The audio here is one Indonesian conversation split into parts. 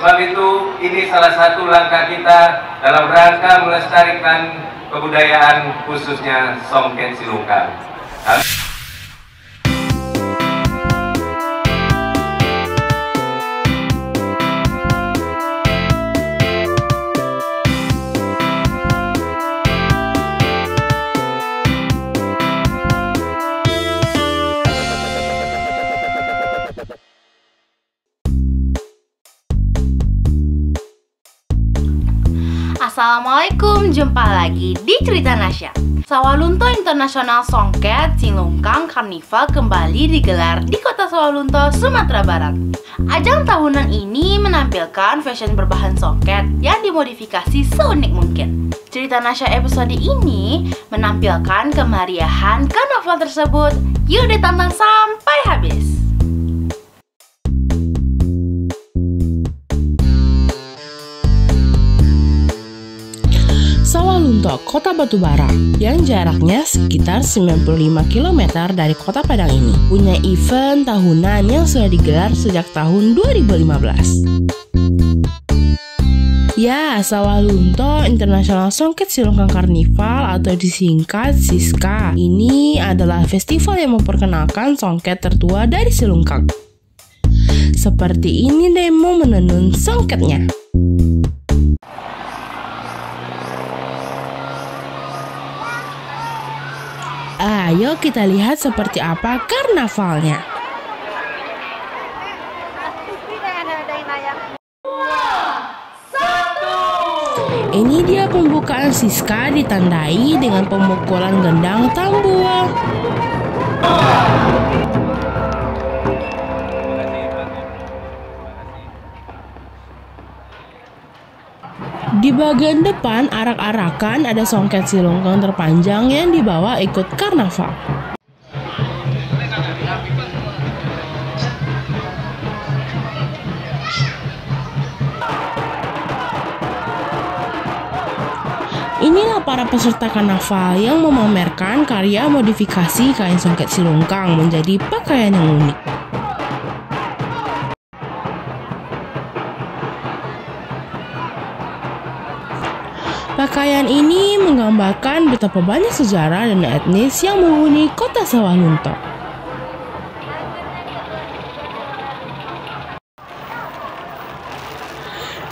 sebab itu, ini salah satu langkah kita dalam rangka melestarikan kebudayaan khususnya Songket Silungkang. Assalamualaikum, jumpa lagi di Cerita Nasya. Sawalunto International Songket Silungkang Carnival kembali digelar di kota Sawalunto, Sumatera Barat. Ajang tahunan ini menampilkan fashion berbahan songket yang dimodifikasi seunik mungkin. Cerita Nasya episode ini menampilkan kemeriahan karnaval tersebut. Yuk ditonton sampai habis. Sawalunto, Kota Batubara, yang jaraknya sekitar 95 km dari Kota Padang ini, punya event tahunan yang sudah digelar sejak tahun 2015. Ya, Sawalunto International Songket Silungkang Carnival atau disingkat SISCA. Ini adalah festival yang memperkenalkan songket tertua dari Silungkang. Seperti ini demo menenun songketnya. Ayo kita lihat seperti apa karnavalnya. Ini dia pembukaan SISCA ditandai dengan pemukulan gendang tambua. Di bagian depan arak-arakan ada songket silungkang terpanjang yang dibawa ikut karnaval. Inilah para peserta karnaval yang memamerkan karya modifikasi kain songket silungkang menjadi pakaian yang unik. Pakaian ini menggambarkan betapa banyak sejarah dan etnis yang menghuni kota Sawalunto.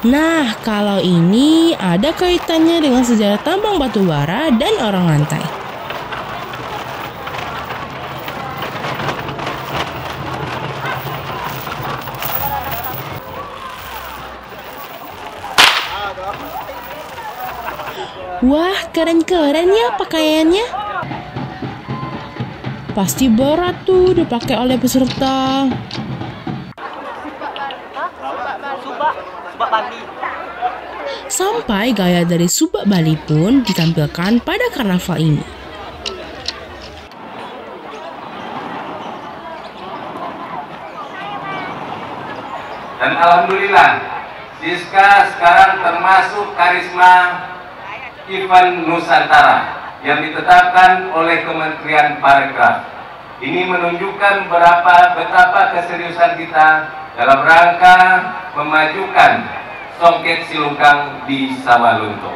Nah, kalau ini ada kaitannya dengan sejarah tambang batu bara dan orang lantai. Wah, keren-keren ya pakaiannya. Pasti berat tuh dipakai oleh peserta. Sampai gaya dari Subak Bali pun ditampilkan pada karnaval ini. Dan alhamdulillah, SISCA sekarang termasuk karisma event Nusantara yang ditetapkan oleh Kementerian Parekraf. Ini menunjukkan betapa keseriusan kita dalam rangka memajukan songket silungkang di Sawalunto.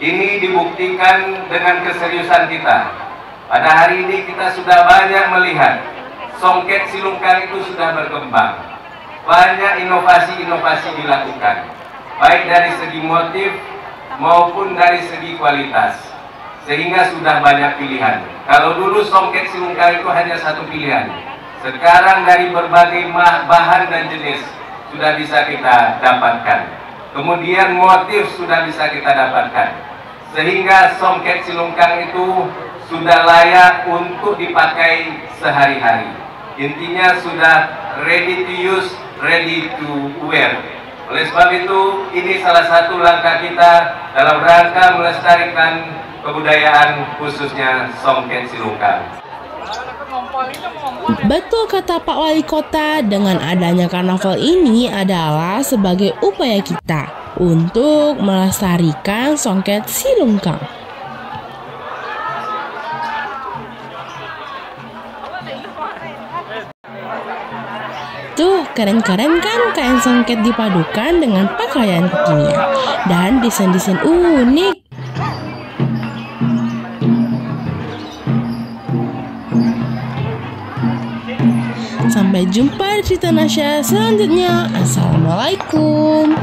Ini dibuktikan dengan keseriusan kita. Pada hari ini kita sudah banyak melihat songket silungkang itu sudah berkembang. Banyak inovasi-inovasi dilakukan, baik dari segi motif maupun dari segi kualitas, sehingga sudah banyak pilihan. Kalau dulu songket silungkang itu hanya satu pilihan, sekarang dari berbagai bahan dan jenis sudah bisa kita dapatkan. Kemudian motif sudah bisa kita dapatkan, sehingga songket silungkang itu sudah layak untuk dipakai sehari-hari. Intinya sudah ready to use, ready to wear. Oleh sebab itu, ini salah satu langkah kita dalam rangka melestarikan kebudayaan khususnya songket silungkang. Betul kata Pak Wali Kota, dengan adanya karnaval ini adalah sebagai upaya kita untuk melestarikan songket silungkang. Tuh, keren-keren kan kain songket dipadukan dengan pakaian kekinian dan desain-desain unik. Sampai jumpa di cerita Nasya selanjutnya. Assalamualaikum.